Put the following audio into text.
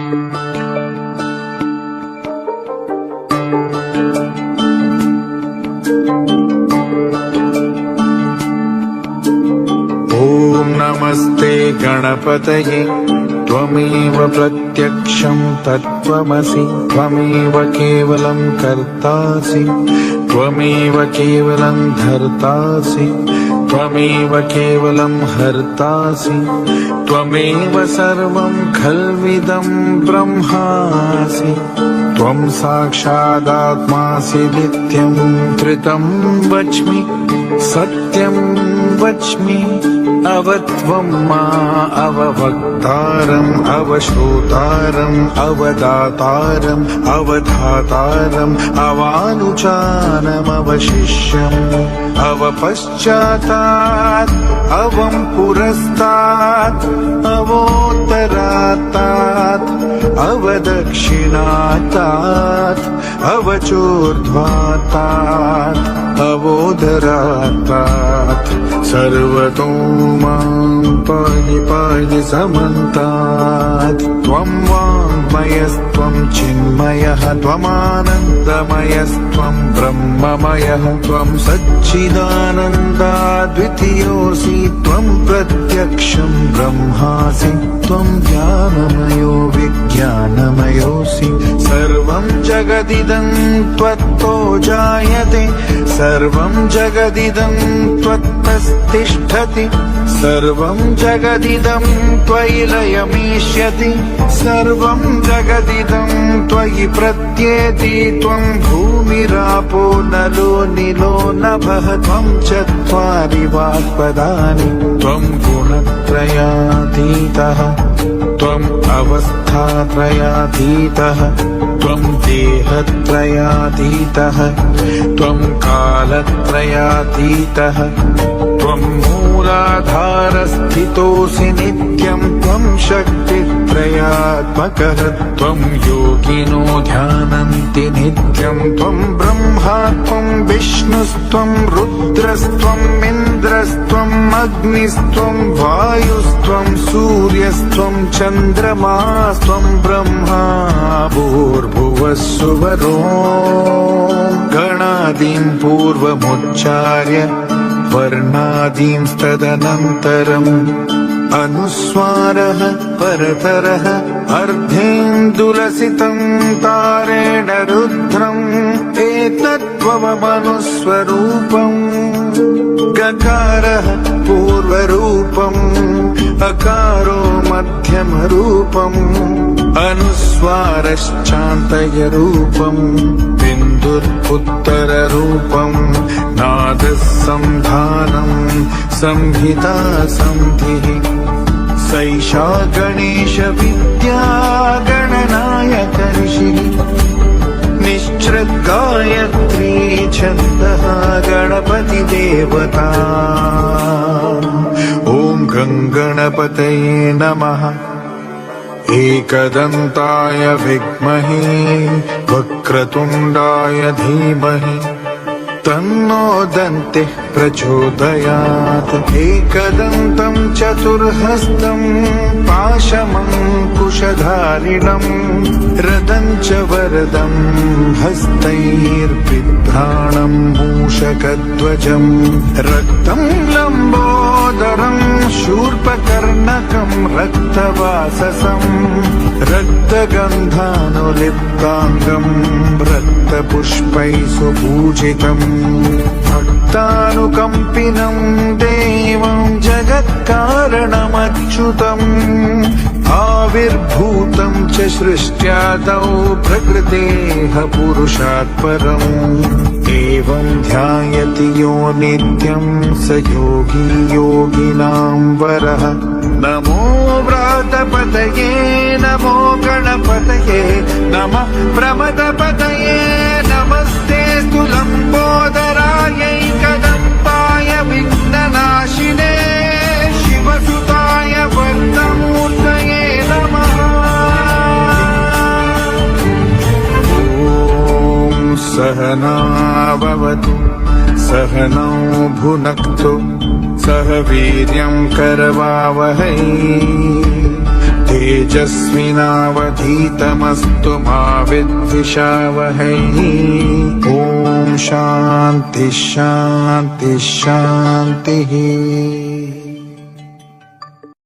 ॐ नमस्ते गणपतये त्वमेव प्रत्यक्षं तत्त्वमसि त्वमेव केवलं कर्तासि त्वमेव केवलं धर्तासि त्वमेव केवलं हर्तासि त्वमेव सर्वं खल्विदं ब्रह्मासि त्वं साक्षादात्मासि नित्यं त्रितं वच्मि सत्यं वच्मि अवत्वं मा अववक्तारम् अवश्रोतारम् अवदातारम् अवधातारम् अवानुचानम् अवशिष्यम् अवपश्चातात् अवं पुरस्तात् अवोत्तरात्तात् अवदक्षिणात्तात् अवचोर्ध्वात्तात् अवोदरात्तात् सर्वतो मां पाहि पाहि समन्तात् त्वं वाङ्मयस्त्वं चिन्मयः त्वमानन्दमयस्त्वं ब्रह्ममयः त्वं सच्चिदानन्दाद्वितीयोऽसि त्वं प्रत्यक्षं ब्रह्मासि त्वं ज्ञानमयो विज्ञानमयोऽसि सर्वं जगदिदं त्वत्तो जायते सर्वं जगदिदं त्वत्तस्तिष्ठति सर्वं जगदिदं त्वयि लयमीष्यति सर्वं जगदिदं त्वयि प्रत्येति त्वं भूमिरापो नलो निलो नभः त्वं चत्वारि वाक्पदानि त्वं गुणत्रयातीतः त्वम् अवस्थात्रयातीतः त्वं देहत्रयातीतः त्वं कालत्रयातीतः त्वं मूलाधारस्थितोऽसि नित्यं त्वं शक्तित्रयात्मकः त्वं योगिनो ध्यानन्ति नित्यं त्वं ब्रह्मा त्वं विष्णुस्त्वं रुद्रस्त्वम् इन्द्रस्त्वम् अग्निस्त्वं वायुस्त्वं सूर्यस्त्वं चन्द्रमास्त्वं ब्रह्मा भूर्भुवः सुवरों गणादीं पूर्वमुच्चार्य वर्णादींस्तदनन्तरम् अनुस्वारः परतरः अर्धेन्दुलसितं तारेण रुद्रम् एतत्त्वमनुस्वरूपम् गकारः पूर्वरूपम् अकारो मध्यमरूपम् अनुस्वारश्चान्तयरूपम् बिन्दुर्उत्तररूपम् नादः संधानम् संहिता सन्धिः सैषा गणेश विद्या गणनायक ऋषिः निश्चृद्गायत्री छन्दः गणपति देवता ॐ गङ्गणपतये नमः एकदन्ताय विद्महे वक्रतुण्डाय धीमहि तन्नो दन्तिः प्रचोदयात् एकदन्तं चतुर्हस्तं पाशमङ्कुशधारिणं रदं च वरदं हस्तैर्बिभ्राणं मूषकध्वजं रक्तं लम्बोदरं शूर्पकर्णकं रक्तवाससं रक्तगन्धानुलिप्ताङ्गं रक्तपुष्पैः सुपूजितम् भक्तानुकम्पिनं देवं जगत्कारणमच्युतम् आविर्भूतं च सृष्ट्यादौ प्रकृतेः पुरुषात् परम् एवं ध्यायति यो नित्यं स योगी योगिनां वरः नमो व्रातपतये नमो गणपतये नमः प्रमदपतये नमस्ते लम्बोदरायैकदन्ताय विघ्ननाशिने शिवसुताय वर्धमूर्तये नमः ॐ सहना भवतु सहनौ भुनक्तु सह वीर्यं करवावहै तेजस्विनावधीतमस्तु मा विद्विषावहै। ॐ शान्ति शान्ति शान्तिः।